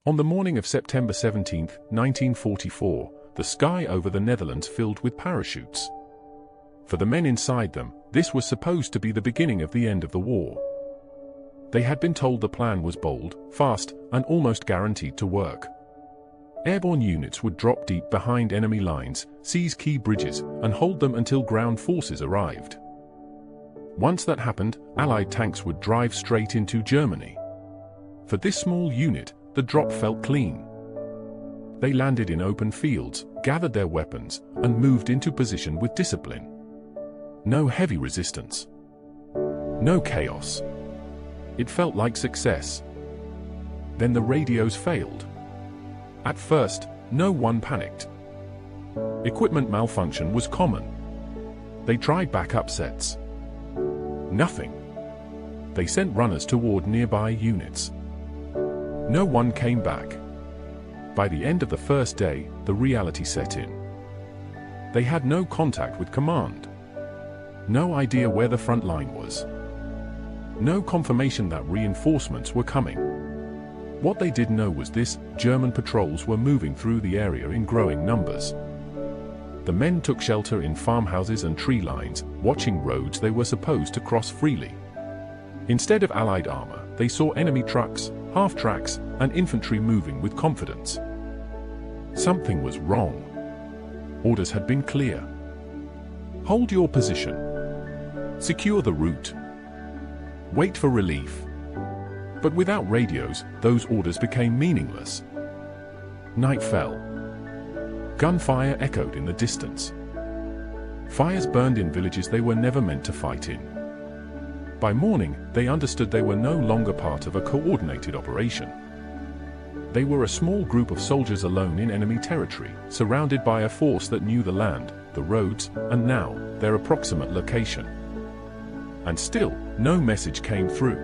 On the morning of September 17, 1944, the sky over the Netherlands filled with parachutes. For the men inside them, this was supposed to be the beginning of the end of the war. They had been told the plan was bold, fast, and almost guaranteed to work. Airborne units would drop deep behind enemy lines, seize key bridges, and hold them until ground forces arrived. Once that happened, Allied tanks would drive straight into Germany. For this small unit, the drop felt clean. They landed in open fields, gathered their weapons, and moved into position with discipline. No heavy resistance. No chaos. It felt like success. Then the radios failed. At first, no one panicked. Equipment malfunction was common. They tried backup sets. Nothing. They sent runners toward nearby units. No one came back. By the end of the first day, the reality set in. They had no contact with command. No idea where the front line was. No confirmation that reinforcements were coming. What they did know was this: German patrols were moving through the area in growing numbers. The men took shelter in farmhouses and tree lines, watching roads they were supposed to cross freely. Instead of Allied armor, they saw enemy trucks, half-tracks, and infantry moving with confidence. Something was wrong. Orders had been clear. Hold your position. Secure the route. Wait for relief. But without radios, those orders became meaningless. Night fell. Gunfire echoed in the distance. Fires burned in villages they were never meant to fight in. By morning, they understood they were no longer part of a coordinated operation. They were a small group of soldiers alone in enemy territory, surrounded by a force that knew the land, the roads, and now, their approximate location. And still, no message came through.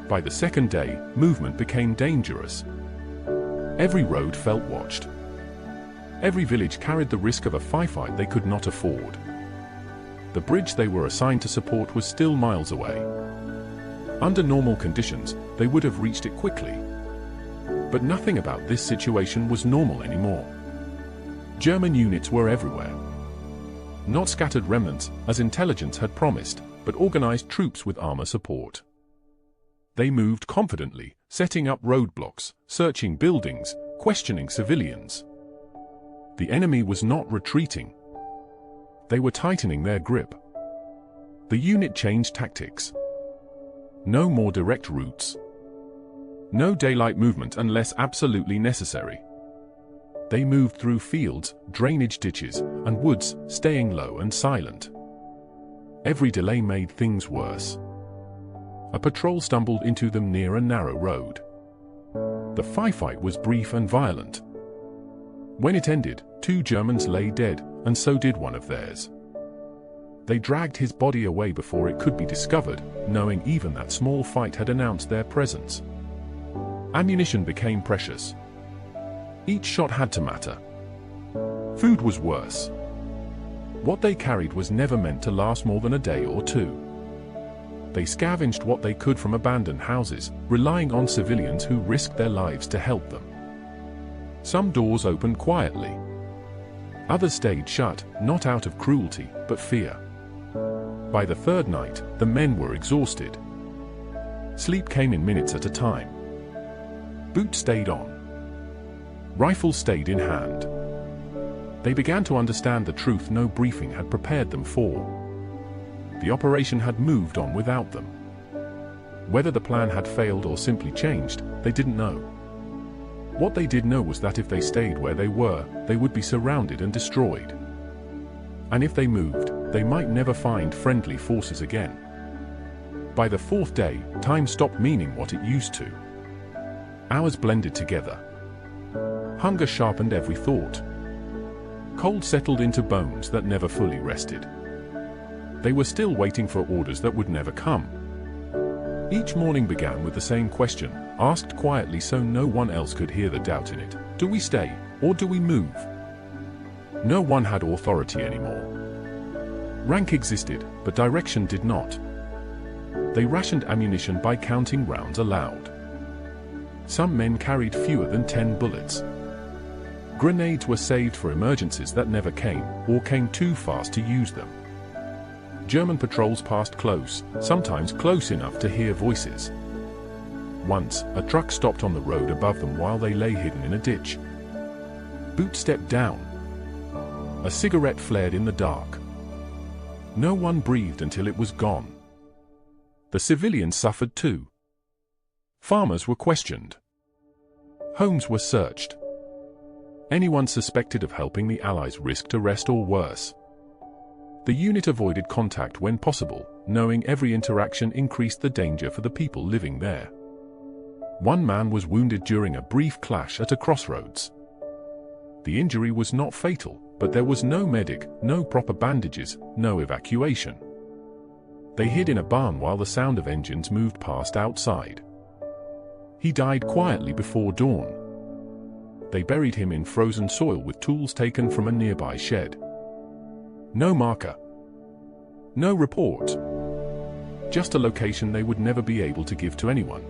By the second day, movement became dangerous. Every road felt watched. Every village carried the risk of a firefight they could not afford. The bridge they were assigned to support was still miles away. Under normal conditions, they would have reached it quickly. But nothing about this situation was normal anymore. German units were everywhere. Not scattered remnants, as intelligence had promised, but organized troops with armor support. They moved confidently, setting up roadblocks, searching buildings, questioning civilians. The enemy was not retreating. They were tightening their grip. The unit changed tactics. No more direct routes. No daylight movement unless absolutely necessary. They moved through fields, drainage ditches, and woods, staying low and silent. Every delay made things worse. A patrol stumbled into them near a narrow road. The firefight was brief and violent. When it ended, 2 Germans lay dead, and so did one of theirs. They dragged his body away before it could be discovered, knowing even that small fight had announced their presence. Ammunition became precious. Each shot had to matter. Food was worse. What they carried was never meant to last more than a day or 2. They scavenged what they could from abandoned houses, relying on civilians who risked their lives to help them. Some doors opened quietly. Others stayed shut, not out of cruelty, but fear. By the 3rd night, the men were exhausted. Sleep came in minutes at a time. Boots stayed on. Rifles stayed in hand. They began to understand the truth no briefing had prepared them for. The operation had moved on without them. Whether the plan had failed or simply changed, they didn't know. What they did know was that if they stayed where they were, they would be surrounded and destroyed. And if they moved, they might never find friendly forces again. By the 4th day, time stopped meaning what it used to. Hours blended together. Hunger sharpened every thought. Cold settled into bones that never fully rested. They were still waiting for orders that would never come. Each morning began with the same question, asked quietly so no one else could hear the doubt in it. Do we stay, or do we move? No one had authority anymore. Rank existed, but direction did not. They rationed ammunition by counting rounds aloud. Some men carried fewer than 10 bullets. Grenades were saved for emergencies that never came, or came too fast to use them. German patrols passed close, sometimes close enough to hear voices. Once, a truck stopped on the road above them while they lay hidden in a ditch. Boot stepped down. A cigarette flared in the dark. No one breathed until it was gone. The civilians suffered too. Farmers were questioned. Homes were searched. Anyone suspected of helping the Allies risked arrest or worse. The unit avoided contact when possible, knowing every interaction increased the danger for the people living there. One man was wounded during a brief clash at a crossroads. The injury was not fatal, but there was no medic, no proper bandages, no evacuation. They hid in a barn while the sound of engines moved past outside. He died quietly before dawn. They buried him in frozen soil with tools taken from a nearby shed. No marker. No report. Just a location they would never be able to give to anyone.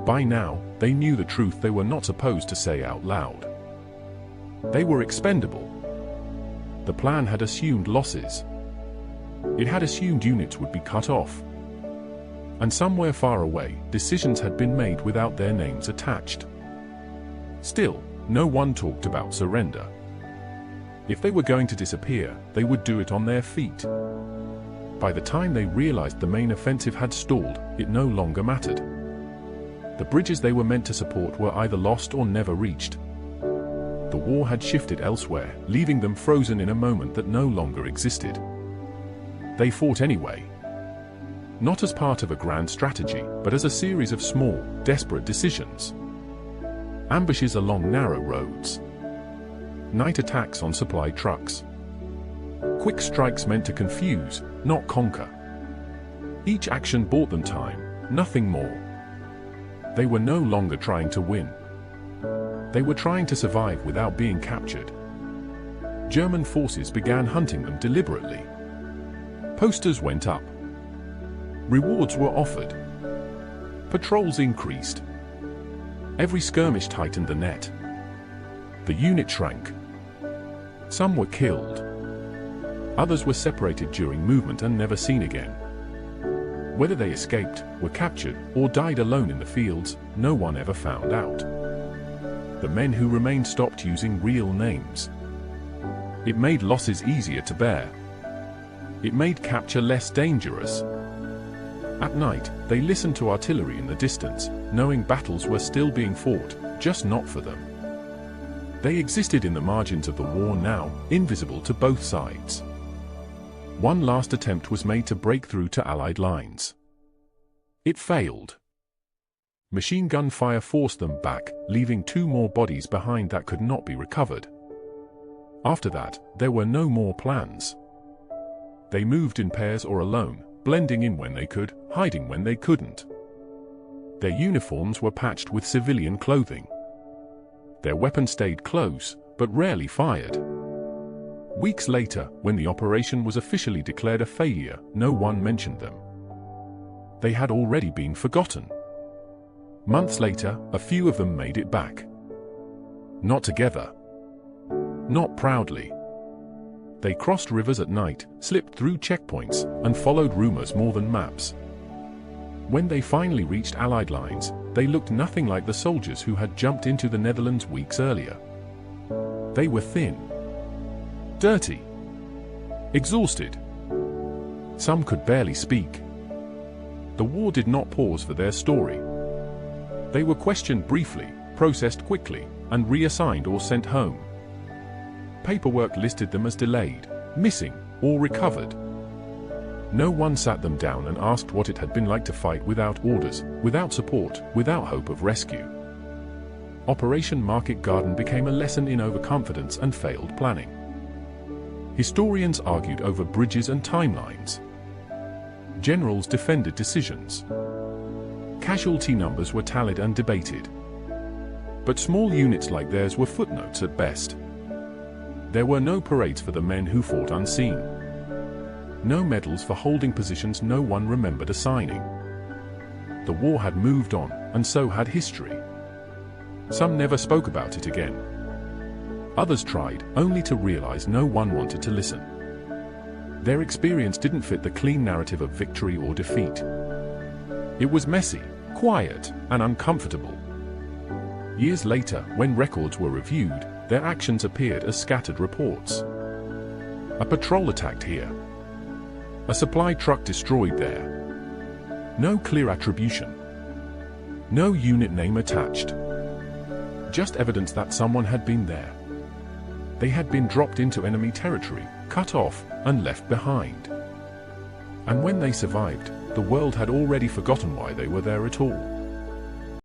By now, they knew the truth they were not supposed to say out loud. They were expendable. The plan had assumed losses. It had assumed units would be cut off. And somewhere far away, decisions had been made without their names attached. Still, no one talked about surrender. If they were going to disappear, they would do it on their feet. By the time they realized the main offensive had stalled, it no longer mattered. The bridges they were meant to support were either lost or never reached. The war had shifted elsewhere, leaving them frozen in a moment that no longer existed. They fought anyway. Not as part of a grand strategy, but as a series of small, desperate decisions. Ambushes along narrow roads. Night attacks on supply trucks. Quick strikes meant to confuse, not conquer. Each action bought them time, nothing more. They were no longer trying to win. They were trying to survive without being captured. German forces began hunting them deliberately. Posters went up. Rewards were offered. Patrols increased. Every skirmish tightened the net. The unit shrank. Some were killed. Others were separated during movement and never seen again. Whether they escaped, were captured, or died alone in the fields, no one ever found out. The men who remained stopped using real names. It made losses easier to bear. It made capture less dangerous. At night, they listened to artillery in the distance, knowing battles were still being fought, just not for them. They existed in the margins of the war now, invisible to both sides. One last attempt was made to break through to Allied lines. It failed. Machine gun fire forced them back, leaving 2 more bodies behind that could not be recovered. After that, there were no more plans. They moved in pairs or alone, blending in when they could, hiding when they couldn't. Their uniforms were patched with civilian clothing. Their weapons stayed close, but rarely fired. Weeks later, when the operation was officially declared a failure, no one mentioned them. They had already been forgotten. Months later, a few of them made it back. Not together. Not proudly. They crossed rivers at night, slipped through checkpoints, and followed rumors more than maps. When they finally reached Allied lines, they looked nothing like the soldiers who had jumped into the Netherlands weeks earlier. They were thin. Dirty. Exhausted. Some could barely speak. The war did not pause for their story. They were questioned briefly, processed quickly, and reassigned or sent home. Paperwork listed them as delayed, missing, or recovered. No one sat them down and asked what it had been like to fight without orders, without support, without hope of rescue. Operation Market Garden became a lesson in overconfidence and failed planning. Historians argued over bridges and timelines. Generals defended decisions. Casualty numbers were tallied and debated. But small units like theirs were footnotes at best. There were no parades for the men who fought unseen. No medals for holding positions no one remembered assigning. The war had moved on, and so had history. Some never spoke about it again. Others tried, only to realize no one wanted to listen. Their experience didn't fit the clean narrative of victory or defeat. It was messy, quiet, and uncomfortable. Years later, when records were reviewed, their actions appeared as scattered reports. A patrol attacked here. A supply truck destroyed there. No clear attribution. No unit name attached. Just evidence that someone had been there. They had been dropped into enemy territory, cut off, and left behind. And when they survived, the world had already forgotten why they were there at all.